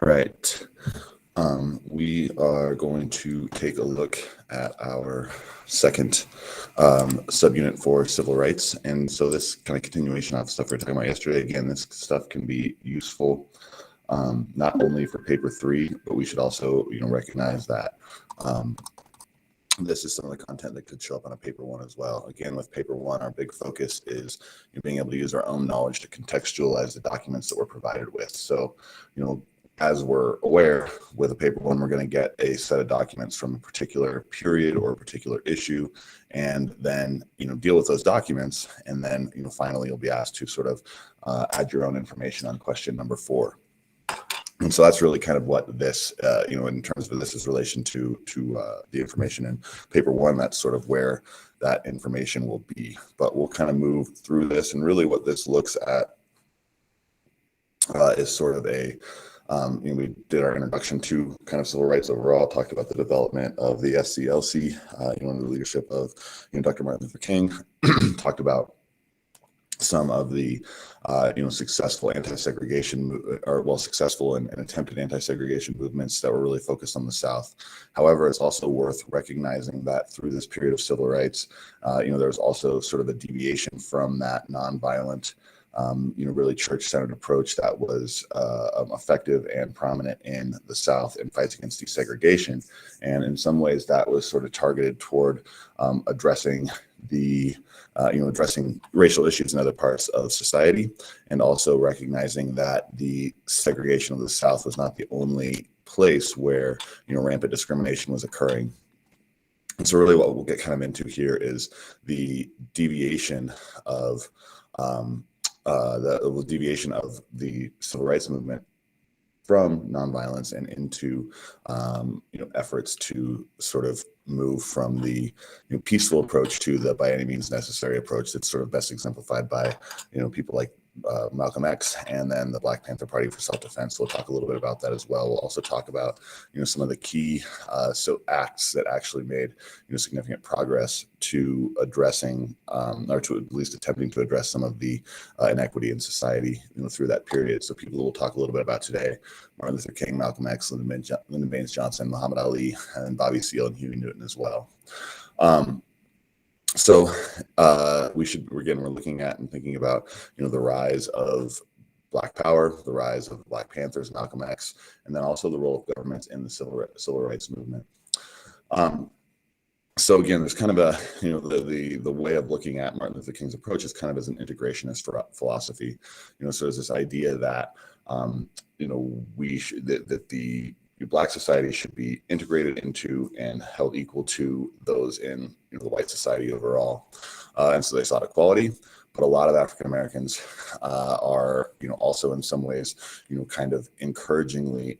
Right. We are going to take a look at our second subunit for civil rights. And so this kind of continuation of stuff we were talking about yesterday, again, this stuff can be useful not only for paper 3, but we should also, recognize that this is some of the content that could show up on a paper 1 as well. Again, with paper 1, our big focus is being able to use our own knowledge to contextualize the documents that we're provided with. So, as we're aware, with a paper 1, we're going to get a set of documents from a particular period or a particular issue, and then deal with those documents, and then finally you'll be asked to sort of add your own information on question number 4. And so that's really kind of what this, in terms of this is relation to the information in paper 1. That's sort of where that information will be. But we'll kind of move through this, and really what this looks at is sort of a we did our introduction to kind of civil rights overall, talked about the development of the SCLC, under the leadership of Dr. Martin Luther King, talked about some of the successful anti-segregation successful and attempted anti-segregation movements that were really focused on the South. However, it's also worth recognizing that through this period of civil rights, there was also sort of a deviation from that nonviolent really church-centered approach that was effective and prominent in the South in fights against desegregation. And in some ways that was sort of targeted toward addressing addressing racial issues in other parts of society, and also recognizing that the segregation of the South was not the only place where rampant discrimination was occurring. And so really what we'll get kind of into here is the deviation of the civil rights movement from nonviolence and into efforts to sort of move from the peaceful approach to the by any means necessary approach that's sort of best exemplified by people like Malcolm X, and then the Black Panther Party for Self-Defense. We'll talk a little bit about that as well. We'll also talk about some of the key acts that actually made significant progress to addressing or to at least attempting to address some of the inequity in society through that period. So people we'll talk a little bit about today: Martin Luther King, Malcolm X, Lyndon Baines Johnson, Muhammad Ali, and Bobby Seale and Huey Newton as well. So we're looking at and thinking about the rise of Black Power, the rise of Black Panthers, Malcolm X, and then also the role of governments in the civil rights movement. So again, there's kind of a the way of looking at Martin Luther King's approach is kind of as an integrationist philosophy. So there's this idea that that the Black society should be integrated into and held equal to those in the white society overall, and so they sought equality. But a lot of African Americans are also in some ways kind of encouragingly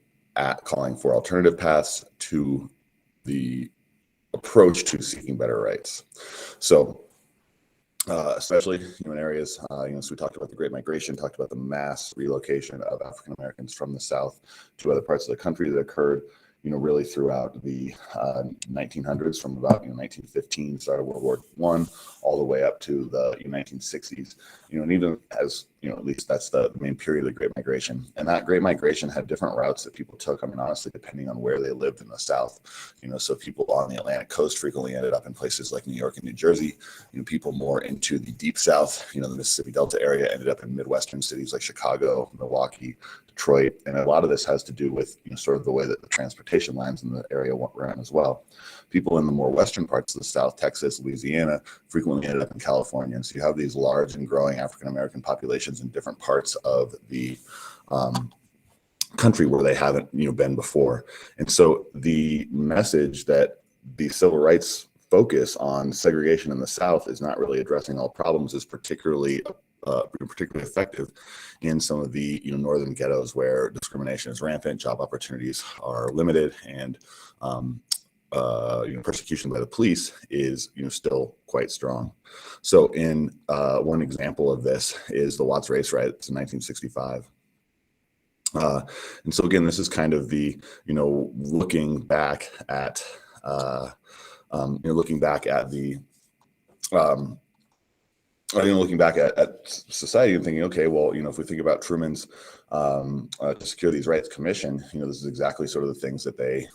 calling for alternative paths to the approach to seeking better rights. So especially in areas, so we talked about the Great Migration, talked about the mass relocation of African Americans from the South to other parts of the country that occurred, really throughout the 1900s, from about 1915, start of World War I, all the way up to the 1960s, and even as at least that's the main period of the Great Migration. And that Great Migration had different routes that people took, honestly, depending on where they lived in the South. So people on the Atlantic coast frequently ended up in places like New York and New Jersey. People more into the deep South, the Mississippi Delta area, ended up in Midwestern cities like Chicago, Milwaukee, Detroit. And a lot of this has to do with sort of the way that the transportation lines in the area ran as well. People in the more western parts of the South, Texas, Louisiana, frequently ended up in California. And so you have these large and growing African American populations in different parts of the country where they haven't been before. And so the message that the civil rights focus on segregation in the South is not really addressing all problems is particularly effective in some of the northern ghettos where discrimination is rampant, job opportunities are limited, and persecution by the police is still quite strong. So in one example of this is the Watts Race Riots in 1965. And so again, this is kind of the looking back at the looking back at society and thinking, okay, well, if we think about Truman's to secure these rights commission, this is exactly sort of the things that they,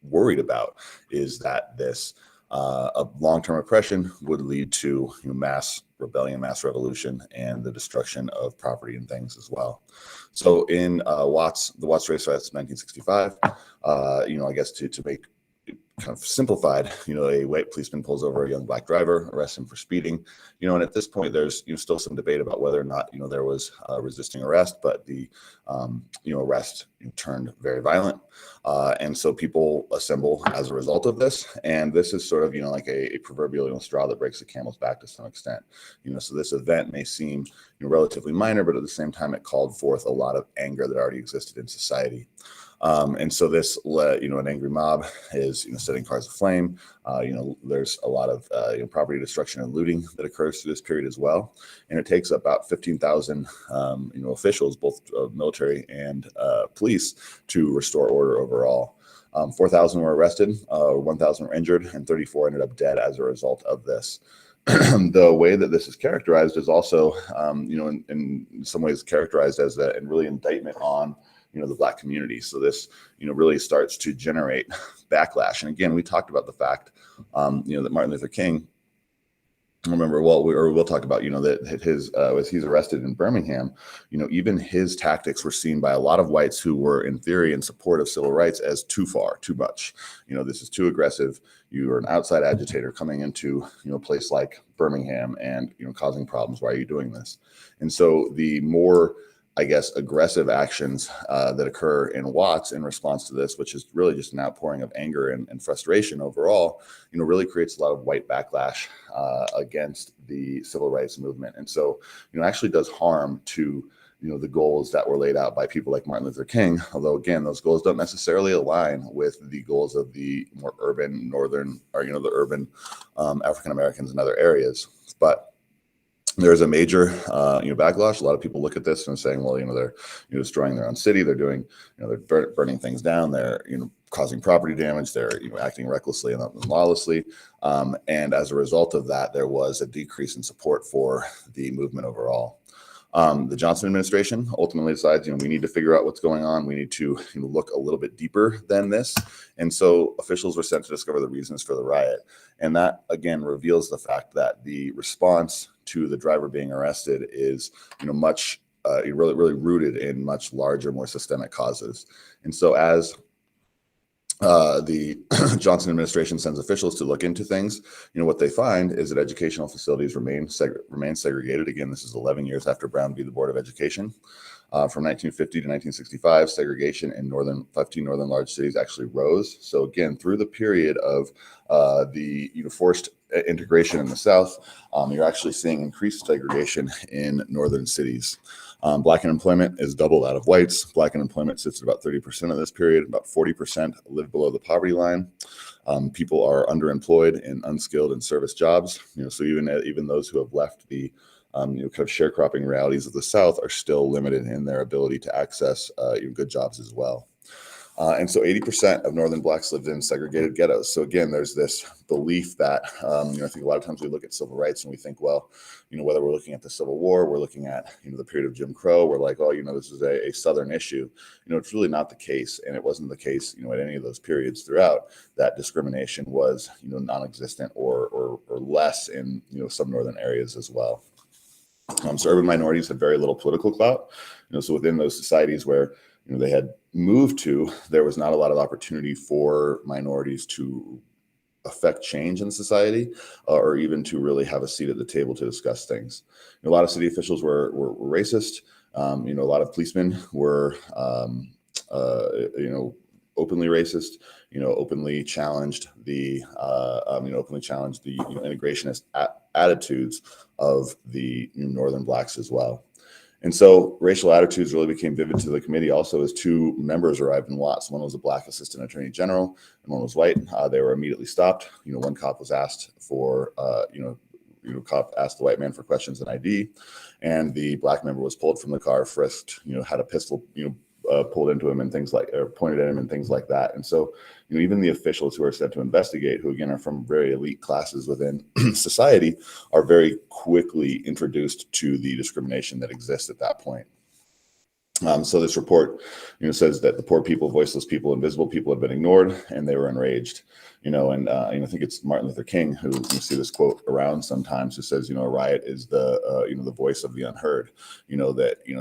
worried about, is that this a long-term oppression would lead to mass rebellion, mass revolution, and the destruction of property and things as well. So in the Watts Race Riots, 1965, I guess to make kind of simplified, a white policeman pulls over a young black driver, arrests him for speeding, and at this point there's still some debate about whether or not there was resisting arrest, but the arrest turned very violent, and so people assemble as a result of this, and this is sort of like a proverbial straw that breaks the camel's back to some extent. So this event may seem relatively minor, but at the same time it called forth a lot of anger that already existed in society. And so this, an angry mob is, setting cars aflame. There's a lot of property destruction and looting that occurs through this period as well. And it takes about 15,000, officials, both military and police, to restore order overall. 4,000 were arrested, 1,000 were injured, and 34 ended up dead as a result of this. The way that this is characterized is also, in some ways characterized as a really indictment on the Black community. So this, really starts to generate backlash. And again, we talked about the fact, that Martin Luther King, we'll talk about, that his, as he's arrested in Birmingham, even his tactics were seen by a lot of whites who were in theory in support of civil rights as too far, too much. This is too aggressive. You are an outside agitator coming into, a place like Birmingham and, causing problems. Why are you doing this? And so the more, I guess, aggressive actions that occur in Watts in response to this, which is really just an outpouring of anger and frustration overall, really creates a lot of white backlash against the civil rights movement. And so, actually does harm to, the goals that were laid out by people like Martin Luther King, although again, those goals don't necessarily align with the goals of the more urban northern, or, the urban African Americans in other areas. But there's a major, backlash. A lot of people look at this and saying, well, they're destroying their own city. They're doing, they're burning things down. They're, causing property damage. They're, acting recklessly and lawlessly. And as a result of that, there was a decrease in support for the movement overall. The Johnson administration ultimately decides, we need to figure out what's going on. We need to look a little bit deeper than this. And so officials were sent to discover the reasons for the riot. And that, again, reveals the fact that the response to the driver being arrested is, much really, really rooted in much larger, more systemic causes. And so as the Johnson administration sends officials to look into things, what they find is that educational facilities remain segregated. Again, this is 11 years after Brown v. the Board of Education. From 1950 to 1965, segregation in 15 northern large cities actually rose. So again, through the period of the forced integration in the South, you're actually seeing increased segregation in northern cities. Black unemployment is double that of whites. Black unemployment sits at about 30% of this period. About 40% live below the poverty line. People are underemployed in unskilled and service jobs. So even those who have left the kind of sharecropping realities of the South are still limited in their ability to access good jobs as well. And so 80% of Northern Blacks lived in segregated ghettos. So again, there's this belief that, I think a lot of times we look at civil rights and we think, well, whether we're looking at the Civil War, we're looking at, the period of Jim Crow, we're like, oh, this is a Southern issue. It's really not the case. And it wasn't the case, at any of those periods throughout. That discrimination was, non-existent or less in, some Northern areas as well. So urban minorities had very little political clout. So within those societies where, they had moved to, there was not a lot of opportunity for minorities to affect change in society, or even to really have a seat at the table to discuss things. A lot of city officials were racist. A lot of policemen were, openly racist. Openly challenged the, integrationist attitudes of the Northern Blacks as well. And so racial attitudes really became vivid to the committee also as two members arrived in Watts. One was a Black assistant attorney general and one was white. They were immediately stopped. One cop was asked for, cop asked the white man for questions and ID, and the Black member was pulled from the car, frisked, had a pistol, pulled into him and things like, or pointed at him and things like that. And so, even the officials who are set to investigate, who again are from very elite classes within society, are very quickly introduced to the discrimination that exists at that point. So this report, says that the poor people, voiceless people, invisible people had been ignored, and they were enraged. And I think it's Martin Luther King who, you see this quote around sometimes, who says, a riot is the voice of the unheard.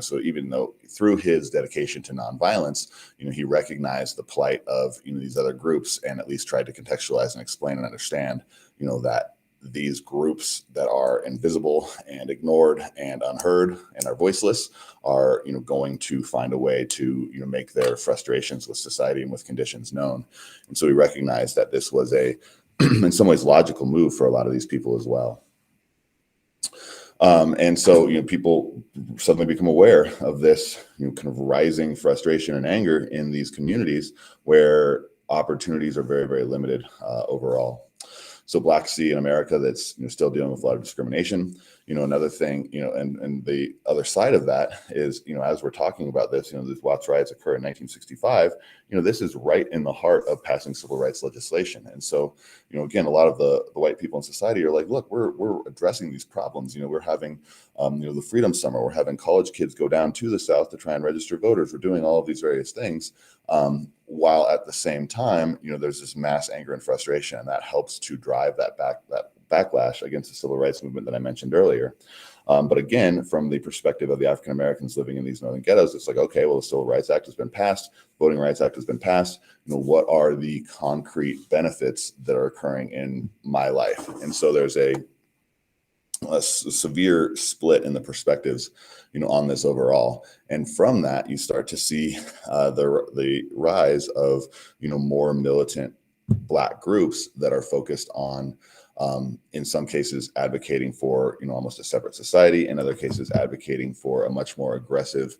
So even though through his dedication to nonviolence, he recognized the plight of these other groups, and at least tried to contextualize and explain and understand, that these groups that are invisible and ignored and unheard and are voiceless are going to find a way to make their frustrations with society and with conditions known. And so we recognize that this was a in some ways logical move for a lot of these people as well. And so people suddenly become aware of this kind of rising frustration and anger in these communities where opportunities are very, very limited overall. So Blacks see in America that's still dealing with a lot of discrimination. Another thing, and the other side of that is, as we're talking about this, these Watts riots occur in 1965. This is right in the heart of passing civil rights legislation. And so, again, a lot of the white people in society are like, look, we're addressing these problems. We're having, the Freedom Summer. We're having college kids go down to the South to try and register voters. We're doing all of these various things. While at the same time, there's this mass anger and frustration, and that helps to drive that backlash against the civil rights movement that I mentioned earlier. But again, from the perspective of the African Americans living in these northern ghettos, it's like, okay, well, the Civil Rights Act has been passed, Voting Rights Act has been passed. What are the concrete benefits that are occurring in my life? And so there's a severe split in the perspectives, on this overall. And from that, you start to see the rise of, more militant Black groups that are focused on, in some cases, advocating for, almost a separate society. In other cases, advocating for a much more aggressive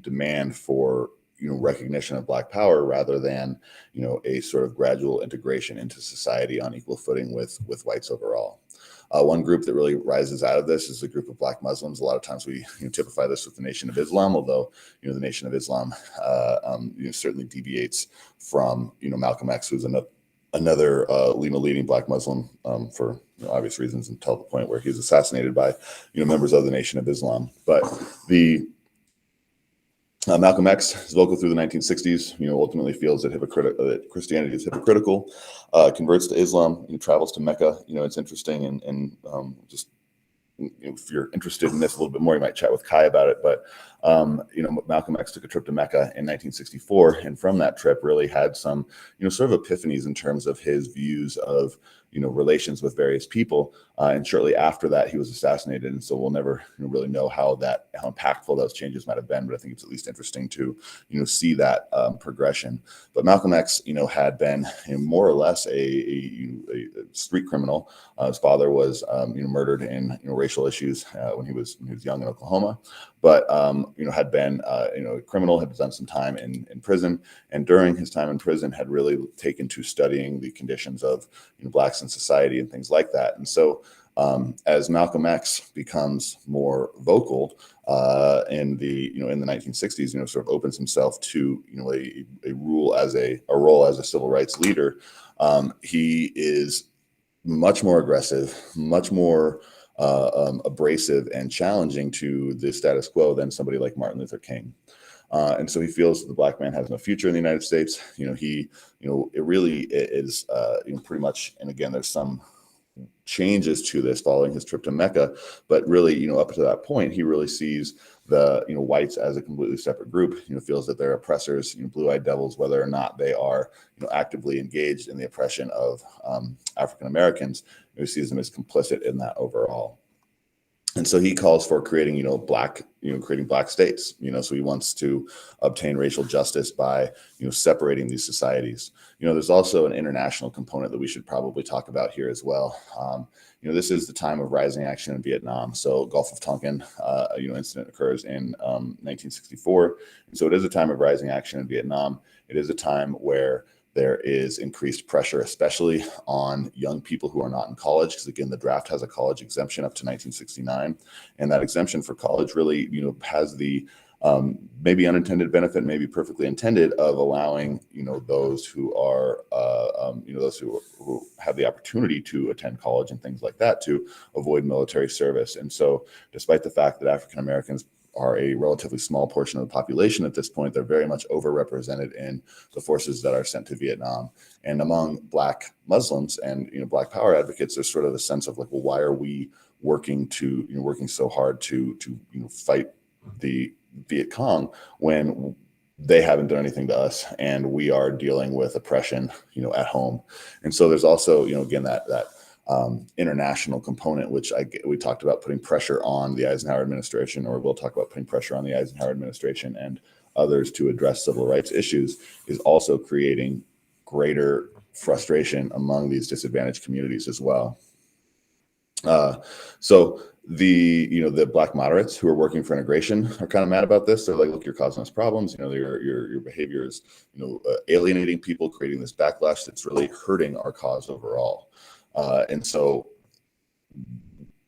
demand for, recognition of Black power, rather than, a sort of gradual integration into society on equal footing with whites overall. One group that really rises out of this is the group of Black Muslims. A lot of times we typify this with the Nation of Islam, although the Nation of Islam certainly deviates from Malcolm X, who's another leading Black Muslim for obvious reasons, until the point where he was assassinated by members of the Nation of Islam. But the Malcolm X is vocal through the 1960s, ultimately feels that Christianity is hypocritical, converts to Islam, travels to Mecca. It's interesting, and just if you're interested in this a little bit more, you might chat with Kai about it. But Malcolm X took a trip to Mecca in 1964, and from that trip really had some sort of epiphanies in terms of his views of relations with various people. And shortly after that, he was assassinated. And so we'll never really know how impactful those changes might have been. But I think it's at least interesting to see that progression. But Malcolm X had been more or less a street criminal. His father was murdered in racial issues when he was young in Oklahoma. But had been a criminal, had done some time in prison, and during his time in prison had really taken to studying the conditions of Blacks in society and things like that. And so as Malcolm X becomes more vocal in the 1960s, sort of opens himself to a role as a civil rights leader, he is much more aggressive, much more abrasive and challenging to the status quo than somebody like Martin Luther King. And so he feels that the Black man has no future in the United States. It really is, pretty much, and again, there's some changes to this following his trip to Mecca, but really, up to that point, he really sees the, whites as a completely separate group, feels that they're oppressors, blue-eyed devils, whether or not they are, actively engaged in the oppression of African Americans. He sees them as complicit in that overall. And so he calls for creating, creating Black states, so he wants to obtain racial justice by, separating these societies. There's also an international component that we should probably talk about here as well. This is the time of rising action in Vietnam. So Gulf of Tonkin, incident occurs in 1964. And so it is a time of rising action in Vietnam. It is a time where there is increased pressure, especially on young people who are not in college, because again, the draft has a college exemption up to 1969, and that exemption for college really, has the maybe unintended benefit, maybe perfectly intended, of allowing those who are those who have the opportunity to attend college and things like that to avoid military service. And so, despite the fact that African Americans are a relatively small portion of the population at this point, they're very much overrepresented in the forces that are sent to Vietnam. And among Black Muslims and Black Power advocates, there's sort of a sense of like, well, why are we working so hard to fight the Viet Cong when they haven't done anything to us, and we are dealing with oppression, at home. And so there's also, again, that international component, which we talked about putting pressure on the Eisenhower administration, or we'll talk about putting pressure on the Eisenhower administration and others to address civil rights issues, is also creating greater frustration among these disadvantaged communities as well. So the Black moderates who are working for integration are kind of mad about this. They're like, look, you're causing us problems. Your behavior is, alienating people, creating this backlash that's really hurting our cause overall. And so,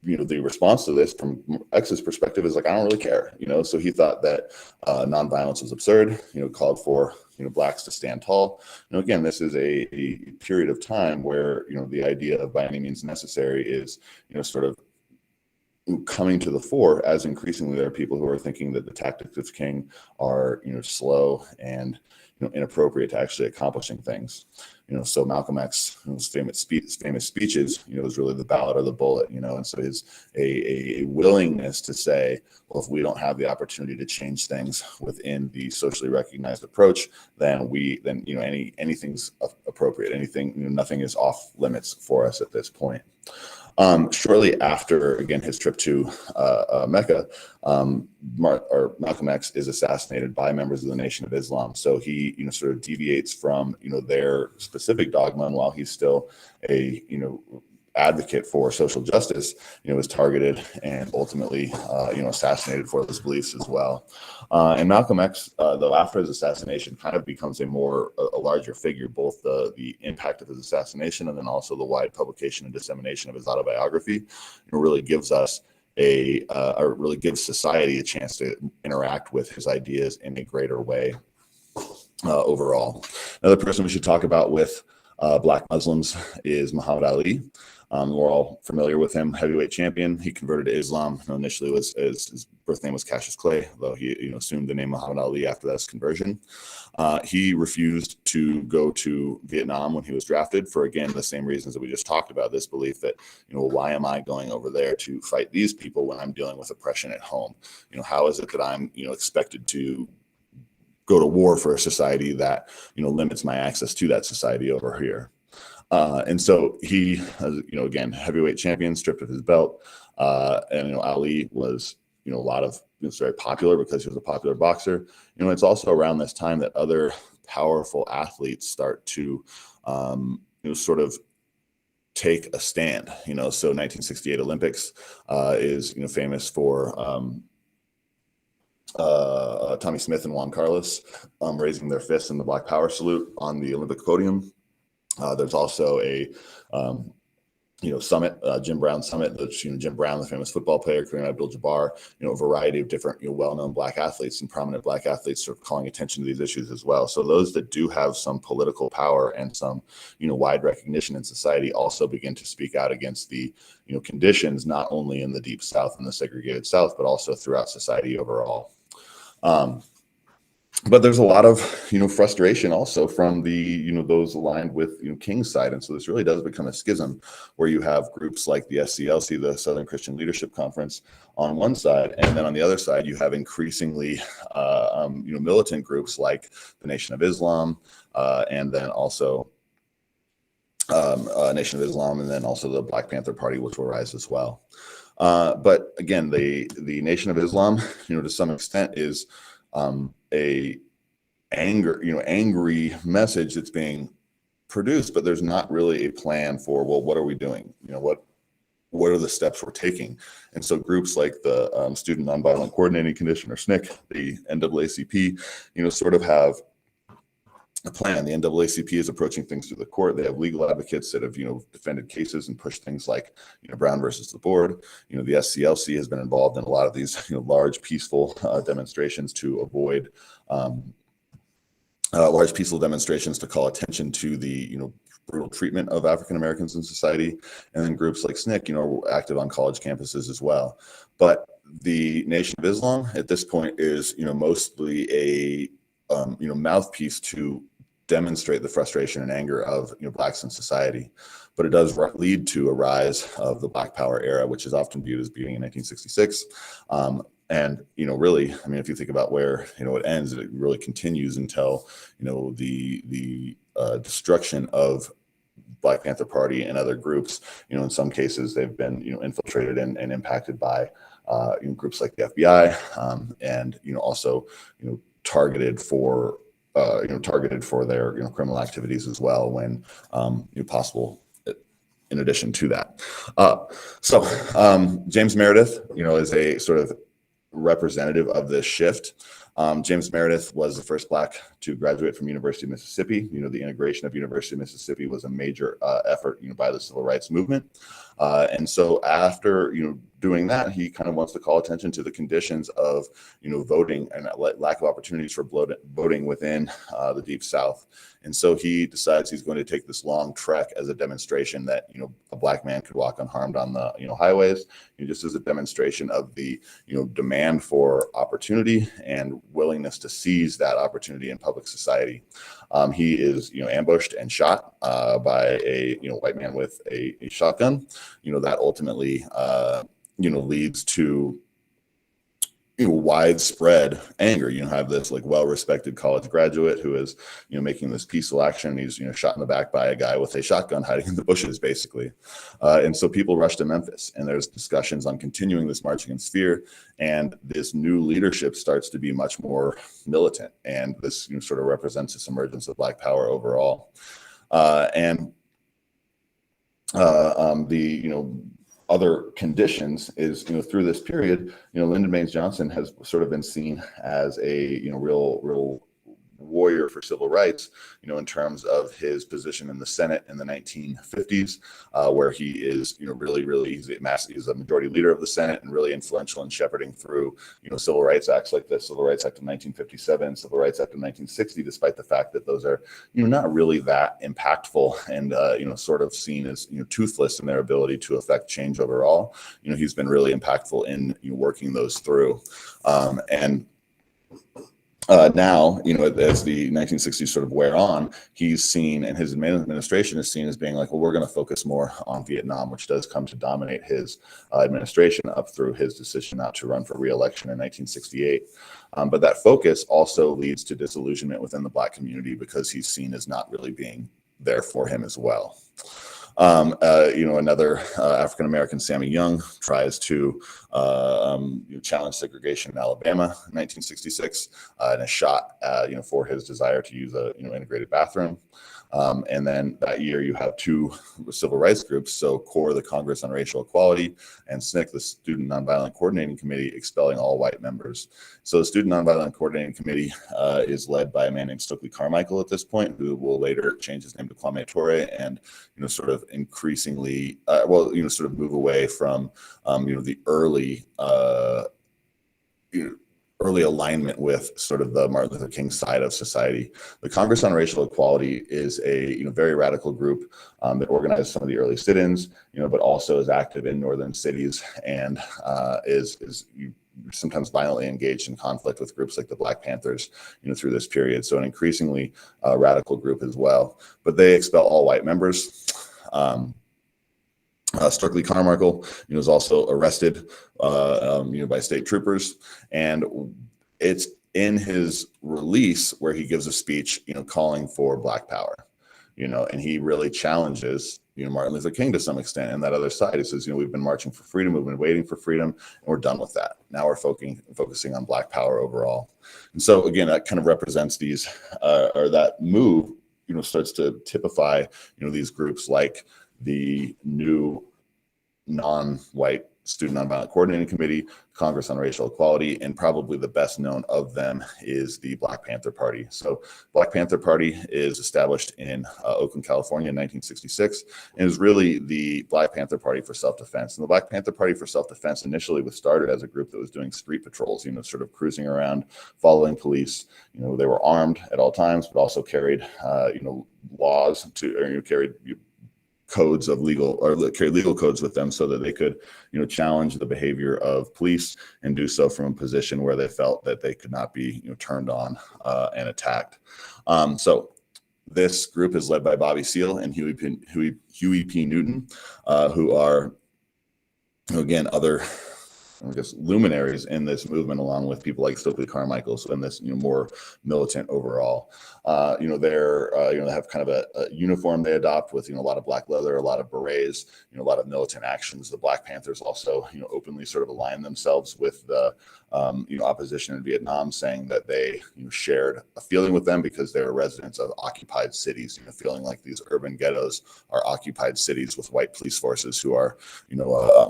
the response to this from X's perspective is like, I don't really care, so he thought that nonviolence was absurd, called for, Blacks to stand tall. Again, this is a period of time where, the idea of by any means necessary is, sort of coming to the fore, as increasingly there are people who are thinking that the tactics of King are, slow and inappropriate to actually accomplishing things. So Malcolm X's famous speeches, is really the ballot or the bullet, and so his a willingness to say, well, if we don't have the opportunity to change things within the socially recognized approach, then anything's appropriate. Nothing is off limits for us at this point. Shortly after, again, his trip to Mecca, Malcolm X is assassinated by members of the Nation of Islam. So he, sort of deviates from, their specific dogma, and while he's still a, advocate for social justice, is targeted and ultimately, assassinated for those beliefs as well. And Malcolm X, though, after his assassination, kind of becomes a larger figure, both the impact of his assassination and then also the wide publication and dissemination of his autobiography, really gives us or really gives society a chance to interact with his ideas in a greater way overall. Another person we should talk about with Black Muslims is Muhammad Ali. We're all familiar with him, heavyweight champion. He converted to Islam. Initially, his birth name was Cassius Clay, though he assumed the name Muhammad Ali after that conversion. He refused to go to Vietnam when he was drafted for, again, the same reasons that we just talked about. This belief that, why am I going over there to fight these people when I'm dealing with oppression at home? How is it that I'm, expected to go to war for a society that, limits my access to that society over here? And so he, again, heavyweight champion, stripped of his belt. And, Ali was, it's very popular because he was a popular boxer. It's also around this time that other powerful athletes start to, sort of take a stand, so 1968 Olympics is, famous for Tommy Smith and Juan Carlos raising their fists in the Black Power salute on the Olympic podium. There's also a, summit, Jim Brown summit. That's, Jim Brown, the famous football player, Kareem Abdul-Jabbar, a variety of different, well-known Black athletes and prominent Black athletes are calling attention to these issues as well. So those that do have some political power and some, wide recognition in society also begin to speak out against the, conditions, not only in the Deep South and the segregated South, but also throughout society overall. But there's a lot of, frustration also from the, those aligned with, King's side. And so this really does become a schism where you have groups like the SCLC, the Southern Christian Leadership Conference, on one side. And then on the other side, you have increasingly, militant groups like the Nation of Islam, and then also Nation of Islam, and then also the Black Panther Party, which will rise as well. But again, the Nation of Islam, to some extent is a angry message that's being produced, but there's not really a plan for, well, what are we doing? What are the steps we're taking? And so groups like the Student Nonviolent Coordinating Condition, or SNCC, the NAACP, sort of have plan. The NAACP is approaching things through the court. They have legal advocates that have, defended cases and pushed things like, Brown versus the board. The SCLC has been involved in a lot of these, large peaceful demonstrations to avoid large peaceful demonstrations to call attention to the, brutal treatment of African Americans in society. And then groups like SNCC, are active on college campuses as well. But the Nation of Islam at this point is, mostly a, mouthpiece to demonstrate the frustration and anger of, Blacks in society. But it does lead to a rise of the Black Power era, which is often viewed as beginning in 1966. And, really, I mean, if you think about where, it ends, it really continues until, the destruction of Black Panther Party and other groups. In some cases, they've been, infiltrated and impacted by groups like the FBI, and, also, targeted for their, criminal activities as well when possible. In addition to that, James Meredith, is a sort of representative of this shift. James Meredith was the first Black to graduate from University of Mississippi. The integration of University of Mississippi was a major effort, by the civil rights movement. And so after, doing that, he kind of wants to call attention to the conditions of, voting and lack of opportunities for voting within the Deep South. And so he decides he's going to take this long trek as a demonstration that, a Black man could walk unharmed on the, highways, just as a demonstration of the, demand for opportunity and willingness to seize that opportunity in public society. He is, ambushed and shot by a, white man with a shotgun. That ultimately, leads to widespread anger. You have this like well-respected college graduate who is, making this peaceful action. He's, shot in the back by a guy with a shotgun hiding in the bushes, basically. And so people rush to Memphis, and there's discussions on continuing this march against fear. And this new leadership starts to be much more militant. And this sort of represents this emergence of Black Power overall. The, other conditions is, through this period, Lyndon Baines Johnson has sort of been seen as a, real warrior for civil rights, in terms of his position in the Senate in the 1950s, where he is, he's a majority leader of the Senate and really influential in shepherding through, civil rights acts like the Civil Rights Act of 1957, Civil Rights Act of 1960, despite the fact that those are, not really that impactful and, sort of seen as, toothless in their ability to affect change overall. He's been really impactful in working those through. Now, as the 1960s sort of wear on, he's seen, and his administration is seen as being like, well, we're going to focus more on Vietnam, which does come to dominate his administration up through his decision not to run for re-election in 1968. But that focus also leads to disillusionment within the Black community because he's seen as not really being there for him as well. Another African-American, Sammy Young, tries to challenge segregation in Alabama in 1966 and is shot, for his desire to use a, integrated bathroom. And then that year you have two civil rights groups, so CORE, the Congress on Racial Equality, and SNCC, the Student Nonviolent Coordinating Committee, expelling all white members. So the Student Nonviolent Coordinating Committee is led by a man named Stokely Carmichael at this point, who will later change his name to Kwame Ture and, sort of increasingly, sort of move away from, the early, early alignment with sort of the Martin Luther King side of society. The Congress on Racial Equality is a very radical group that organized some of the early sit-ins, but also is active in northern cities and is sometimes violently engaged in conflict with groups like the Black Panthers, through this period. So an increasingly radical group as well. But they expel all white members. Stokely Carmichael, was also arrested, by state troopers, and it's in his release where he gives a speech, calling for Black Power, and he really challenges, Martin Luther King to some extent, and that other side. He says, we've been marching for freedom, we've been waiting for freedom, and we're done with that. Now we're focusing on Black Power overall. And so again, that kind of represents these, or that move, starts to typify, these groups like the new non-white Student Nonviolent Coordinating Committee, Congress on Racial Equality, and probably the best known of them is the Black Panther Party. So Black Panther Party is established in Oakland, California in 1966, and is really the Black Panther Party for self-defense. And the Black Panther Party for self-defense initially was started as a group that was doing street patrols, sort of cruising around, following police. They were armed at all times, but also carried, laws carried codes of carry legal codes with them so that they could, challenge the behavior of police and do so from a position where they felt that they could not be, turned on and attacked. So this group is led by Bobby Seale and Huey P. Newton, who are, again, other, luminaries in this movement, along with people like Stokely Carmichael. So in this, more militant overall, they have kind of a uniform they adopt with, a lot of black leather, a lot of berets, a lot of militant actions. The Black Panthers also, openly sort of align themselves with the, opposition in Vietnam, saying that they, shared a feeling with them because they were residents of occupied cities, feeling like these urban ghettos are occupied cities with white police forces who are,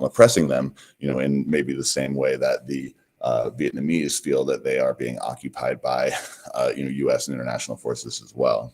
oppressing them, in maybe the same way that the Vietnamese feel that they are being occupied by, U.S. and international forces as well.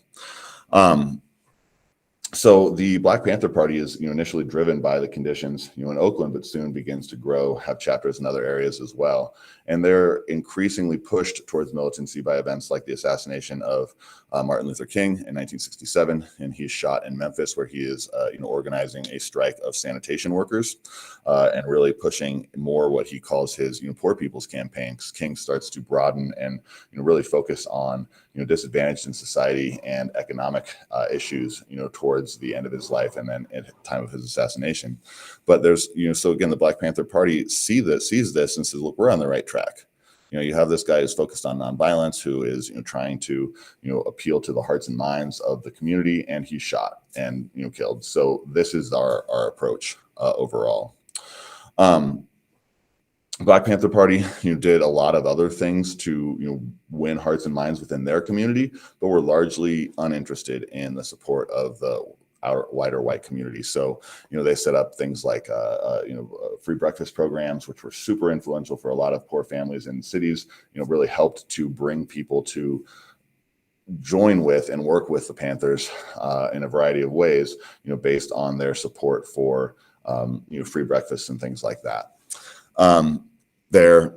So the Black Panther Party is, initially driven by the conditions, in Oakland, but soon begins to grow, have chapters in other areas as well. And they're increasingly pushed towards militancy by events like the assassination of Martin Luther King in 1967, and he's shot in Memphis, where he is, organizing a strike of sanitation workers, and really pushing more what he calls his, poor people's campaign. King starts to broaden and, really focus on, disadvantaged in society and economic issues, towards the end of his life and then at the time of his assassination. But there's, so again, the Black Panther Party sees this and says, look, we're on the right track. You have this guy who's focused on nonviolence, who is, trying to, appeal to the hearts and minds of the community, and he's shot and, killed. So this is our approach overall. Black Panther Party, did a lot of other things to, win hearts and minds within their community, but were largely uninterested in the support of our wider white community. So, they set up things like, free breakfast programs, which were super influential for a lot of poor families in cities, really helped to bring people to join with and work with the Panthers in a variety of ways, based on their support for, free breakfasts and things like that. Their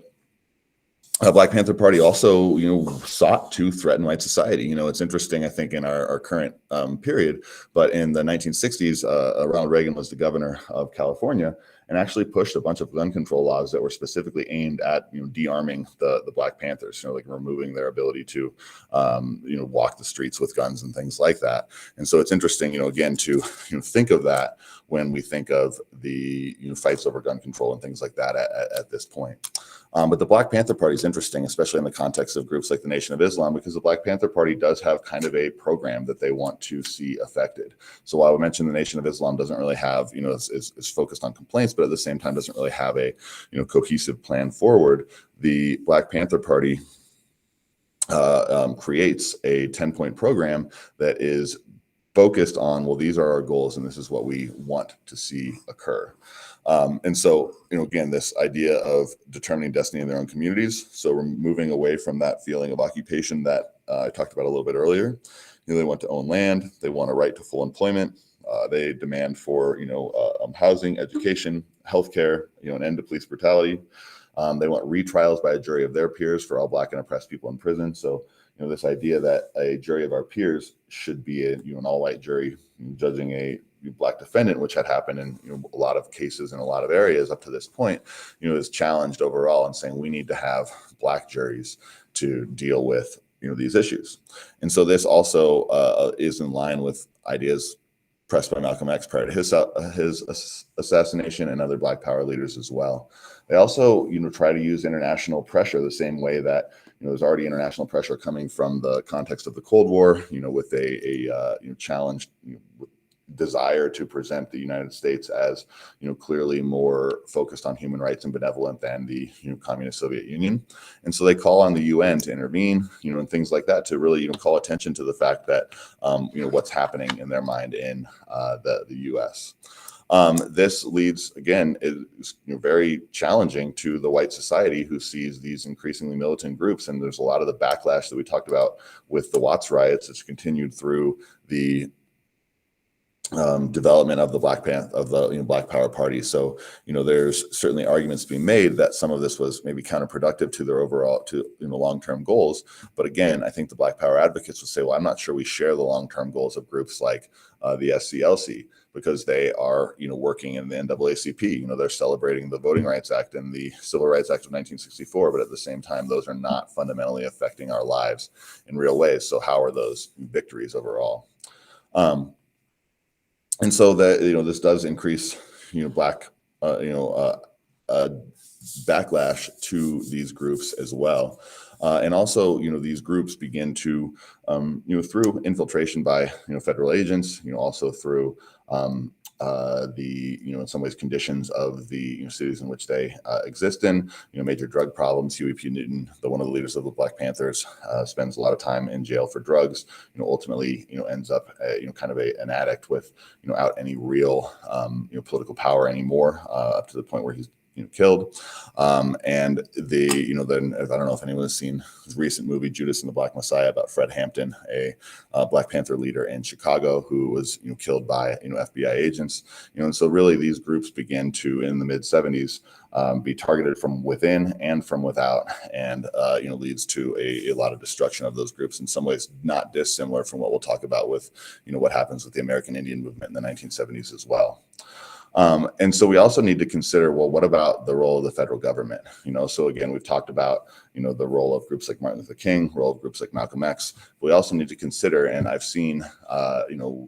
Black Panther Party also, sought to threaten white society. It's interesting, I think, in our current period, but in the 1960s, Ronald Reagan was the governor of California and actually pushed a bunch of gun control laws that were specifically aimed at, de-arming the Black Panthers, like removing their ability to, walk the streets with guns and things like that. And so it's interesting, again, to think of that when we think of the fights over gun control and things like that at this point. But the Black Panther Party is interesting, especially in the context of groups like the Nation of Islam, because the Black Panther Party does have kind of a program that they want to see affected. So while I mentioned the Nation of Islam doesn't really have, is focused on complaints, but at the same time doesn't really have a, cohesive plan forward, the Black Panther Party creates a 10-point program that is focused on, well, these are our goals and this is what we want to see occur. And so, again, this idea of determining destiny in their own communities. So we're moving away from that feeling of occupation that I talked about a little bit earlier. They want to own land. They want a right to full employment. They demand for, housing, education, healthcare, an end to police brutality. They want retrials by a jury of their peers for all Black and oppressed people in prison. So, this idea that a jury of our peers should be an all-white jury judging a Black defendant, which had happened in a lot of cases in a lot of areas up to this point, is challenged overall and saying we need to have Black juries to deal with these issues. And so this also is in line with ideas pressed by Malcolm X prior to his assassination and other Black power leaders as well. They also try to use international pressure the same way that there's already international pressure coming from the context of the Cold War, with a challenged desire to present the United States as, clearly more focused on human rights and benevolent than the communist Soviet Union. And so they call on the UN to intervene, and things like that to really, call attention to the fact that, what's happening in their mind in the US. This leads, again, is very challenging to the white society who sees these increasingly militant groups. And there's a lot of the backlash that we talked about with the Watts riots that's continued through the development of the Black Power Party. So, there's certainly arguments being made that some of this was maybe counterproductive to their overall long-term goals. But again, I think the Black Power advocates would say, well, I'm not sure we share the long-term goals of groups like the SCLC, because they are, working in the NAACP. They're celebrating the Voting Rights Act and the Civil Rights Act of 1964, but at the same time, those are not fundamentally affecting our lives in real ways. So how are those victories overall? And so that, this does increase, Black, backlash to these groups as well. And also, these groups begin to, through infiltration by, federal agents, also through the, in some ways, conditions of the cities in which they exist in, major drug problems. Huey P. Newton, one of the leaders of the Black Panthers, spends a lot of time in jail for drugs, ultimately, ends up, kind of an addict without any real, political power anymore, up to the point where he's killed. And then I don't know if anyone has seen the recent movie Judas and the Black Messiah about Fred Hampton, a Black Panther leader in Chicago who was killed by FBI agents. And so really these groups begin to, in the mid 70s, be targeted from within and from without, and leads to a lot of destruction of those groups, in some ways not dissimilar from what we'll talk about with what happens with the American Indian movement in the 1970s as well. And so we also need to consider, well, what about the role of the federal government? So again, we've talked about, the role of groups like Martin Luther King, role of groups like Malcolm X. We also need to consider, and I've seen,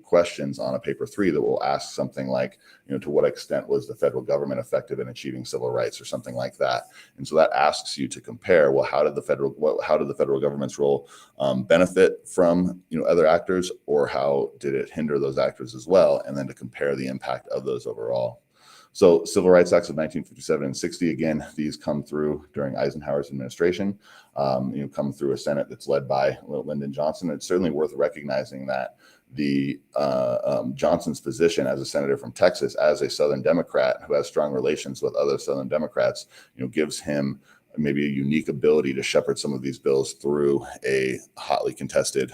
questions on a paper 3 that will ask something like, to what extent was the federal government effective in achieving civil rights, or something like that. And so that asks you to compare, well, how did the federal government's role benefit from, other actors, or how did it hinder those actors as well? And then to compare the impact of those overall. So Civil Rights Acts of 1957 and 60, again, these come through during Eisenhower's administration, come through a Senate that's led by Lyndon Johnson. It's certainly worth recognizing that the Johnson's position as a senator from Texas, as a Southern Democrat who has strong relations with other Southern Democrats, gives him maybe a unique ability to shepherd some of these bills through a hotly contested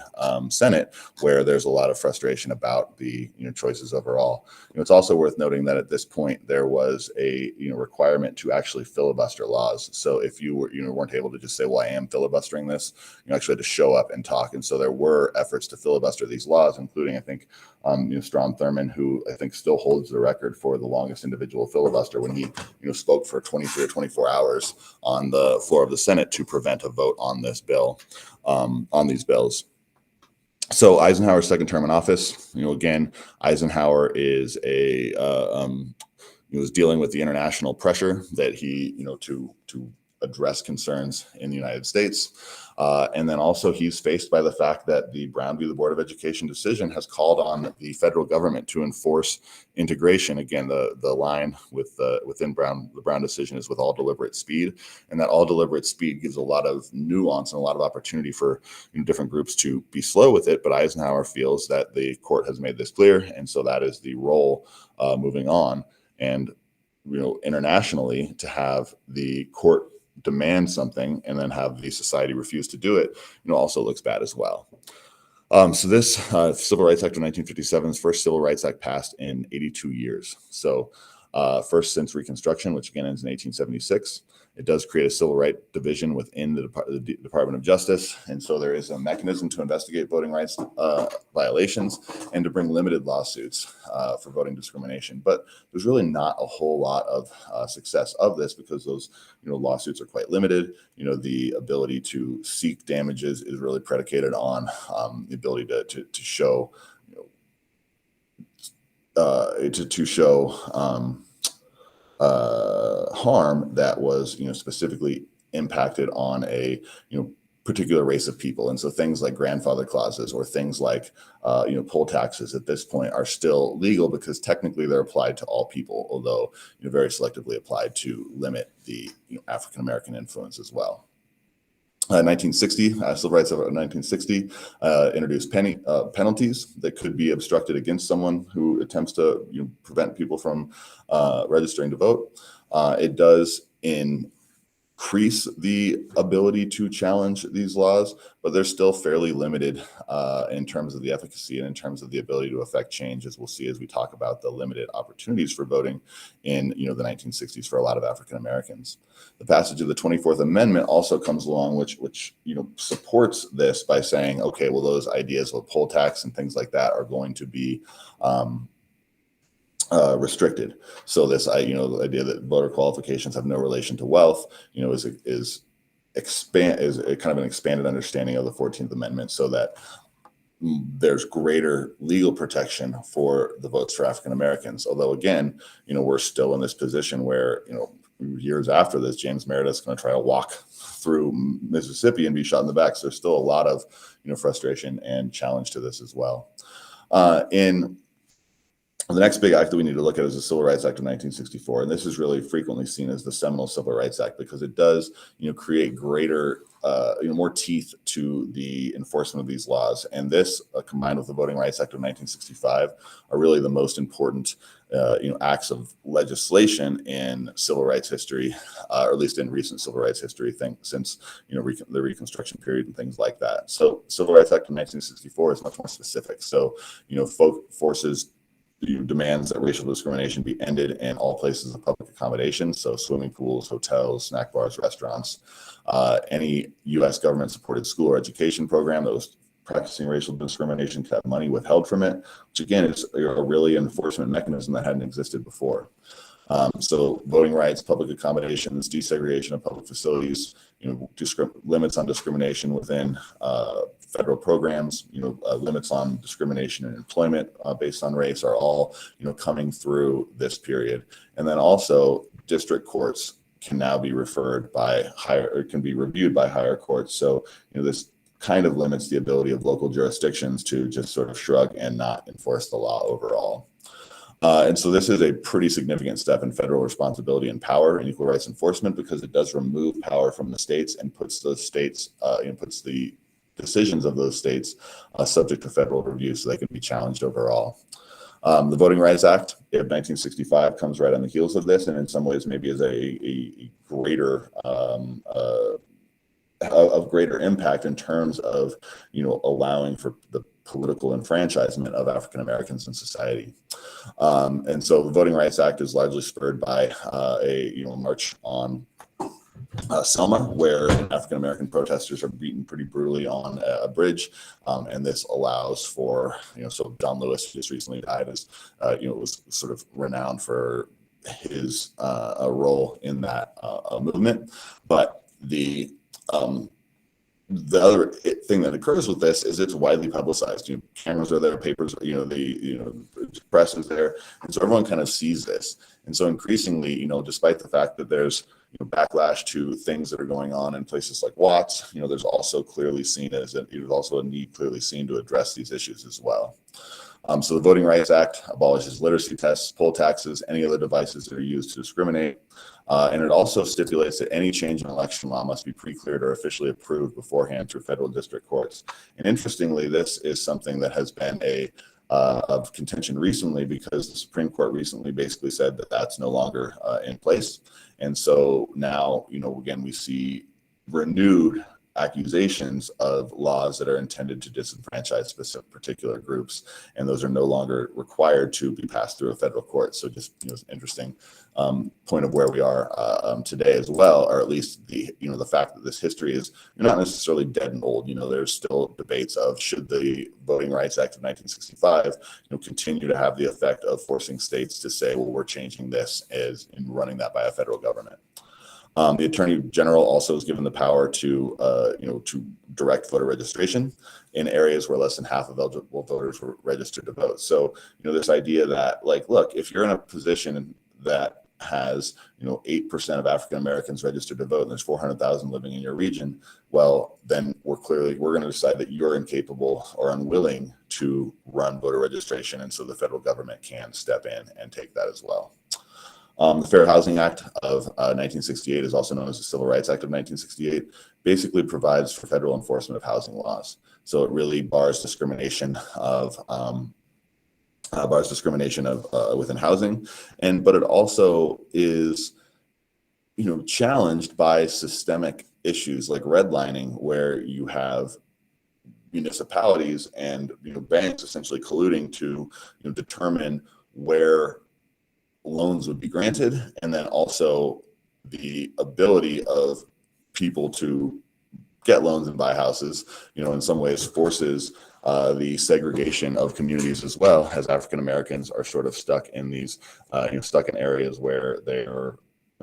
Senate, where there's a lot of frustration about the choices overall. It's also worth noting that at this point there was a requirement to actually filibuster laws. So if you were weren't able to just say, well, I am filibustering this, you actually had to show up and talk. And so there were efforts to filibuster these laws, including, I think, Strom Thurmond, who I think still holds the record for the longest individual filibuster, when he spoke for 23 or 24 hours on the floor of the Senate to prevent a vote on this bill, on these bills. So Eisenhower's second term in office, again, Eisenhower is was dealing with the international pressure that he, to address concerns in the United States. And then also he's faced by the fact that the Brown v. the Board of Education decision has called on the federal government to enforce integration. Again, the line within the Brown decision is with all deliberate speed, and that all deliberate speed gives a lot of nuance and a lot of opportunity for different groups to be slow with it. But Eisenhower feels that the court has made this clear, and so that is the role moving on. And internationally, to have the court demand something and then have the society refuse to do it, also looks bad as well. So this Civil Rights Act of 1957 is the first Civil Rights Act passed in 82 years. So first since Reconstruction, which again ends in 1876. It does create a civil rights division within the Department of Justice. And so there is a mechanism to investigate voting rights violations and to bring limited lawsuits for voting discrimination. But there's really not a whole lot of success of this, because those lawsuits are quite limited. The ability to seek damages is really predicated on the ability to show harm that was specifically impacted on a particular race of people. And so things like grandfather clauses, or things like poll taxes at this point, are still legal because technically they're applied to all people, although very selectively applied to limit the African American influence as well. Civil Rights Act of 1960 introduced penalties that could be obstructed against someone who attempts to prevent people from registering to vote. It does increase the ability to challenge these laws, but they're still fairly limited in terms of the efficacy and in terms of the ability to affect change, as we'll see as we talk about the limited opportunities for voting in the 1960s for a lot of African Americans. The passage of the 24th Amendment also comes along, which supports this by saying, okay, well, those ideas of poll tax and things like that are going to be restricted. So this, the idea that voter qualifications have no relation to wealth, is kind of an expanded understanding of the 14th Amendment, so that there's greater legal protection for the votes for African Americans. Although again, we're still in this position where, years after this, James Meredith's going to try to walk through Mississippi and be shot in the back. So there's still a lot of, frustration and challenge to this as well. In the next big act that we need to look at is the Civil Rights Act of 1964. And this is really frequently seen as the seminal Civil Rights Act because it does, create greater, more teeth to the enforcement of these laws. And this, combined with the Voting Rights Act of 1965, are really the most important, acts of legislation in civil rights history, or at least in recent civil rights history, since, the Reconstruction period and things like that. So Civil Rights Act of 1964 is much more specific. So, forces demands that racial discrimination be ended in all places of public accommodation, so swimming pools, hotels, snack bars, restaurants. Any U.S. government-supported school or education program that was practicing racial discrimination could have money withheld from it, which again is a really enforcement mechanism that hadn't existed before. So voting rights, public accommodations, desegregation of public facilities, limits on discrimination within federal programs, limits on discrimination in employment based on race are all, coming through this period. And then also district courts can now be reviewed by higher courts. So, this kind of limits the ability of local jurisdictions to just sort of shrug and not enforce the law overall. And so this is a pretty significant step in federal responsibility and power in equal rights enforcement, because it does remove power from the states and puts those states, puts the decisions of those states subject to federal review, so they can be challenged overall. The Voting Rights Act of 1965 comes right on the heels of this, and in some ways maybe is a greater of greater impact in terms of allowing for the political enfranchisement of African Americans in society. And so the Voting Rights Act is largely spurred by a march on Selma, where African American protesters are beaten pretty brutally on a bridge, and this allows for so John Lewis, who just recently died, was sort of renowned for his role in that movement. But the other thing that occurs with this is it's widely publicized. Cameras are there, papers, the press is there, and so everyone kind of sees this. And so increasingly, despite the fact that there's backlash to things that are going on in places like Watts, there's also clearly seen as there's also a need clearly seen to address these issues as well. So the Voting Rights Act abolishes literacy tests, poll taxes, any other devices that are used to discriminate. And it also stipulates that any change in election law must be pre-cleared or officially approved beforehand through federal district courts. And interestingly, this is something that has been of contention recently, because the Supreme Court recently basically said that that's no longer in place. And so now, again, we see renewed accusations of laws that are intended to disenfranchise specific particular groups, and those are no longer required to be passed through a federal court. So just an interesting point of where we are today as well, or at least the fact that this history is not necessarily dead and old. There's still debates of should the Voting Rights Act of 1965 continue to have the effect of forcing states to say, well, we're changing this as in running that by a federal government. The Attorney General also is given the power to direct voter registration in areas where less than half of eligible voters were registered to vote. So, this idea that, look, if you're in a position that has 8% of African Americans registered to vote, and there's 400,000 living in your region, well, then we're going to decide that you're incapable or unwilling to run voter registration, and so the federal government can step in and take that as well. The Fair Housing Act of 1968 is also known as the Civil Rights Act of 1968, basically provides for federal enforcement of housing laws. So it really bars discrimination within housing, but it also is challenged by systemic issues like redlining, where you have municipalities and banks essentially colluding to determine where loans would be granted, and then also the ability of people to get loans and buy houses, in some ways forces the segregation of communities, as well as African Americans are sort of stuck in these, stuck in areas where they are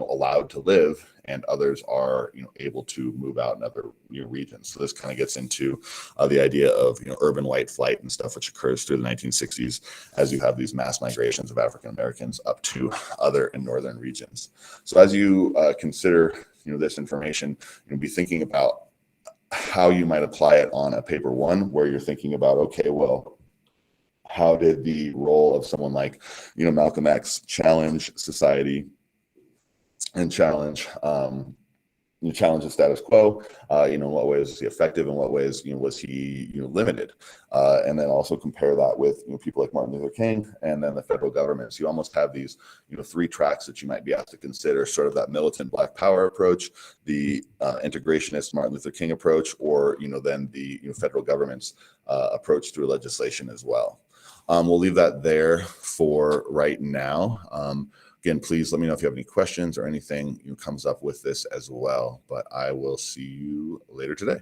allowed to live, and others are able to move out in other regions. So this kind of gets into the idea of urban white flight and stuff, which occurs through the 1960s as you have these mass migrations of African Americans up to other and northern regions. So as you consider this information, be thinking about how you might apply it on a paper one, where you're thinking about, okay, well, how did the role of someone like Malcolm X challenge society and challenge the status quo? In what ways was he effective? In what ways was he limited? And then also compare that with people like Martin Luther King, and then the federal government. So you almost have these three tracks that you might be asked to consider: sort of that militant Black Power approach, the integrationist Martin Luther King approach, or then the federal government's approach through legislation as well. We'll leave that there for right now. Again, please let me know if you have any questions or anything comes up with this as well, but I will see you later today.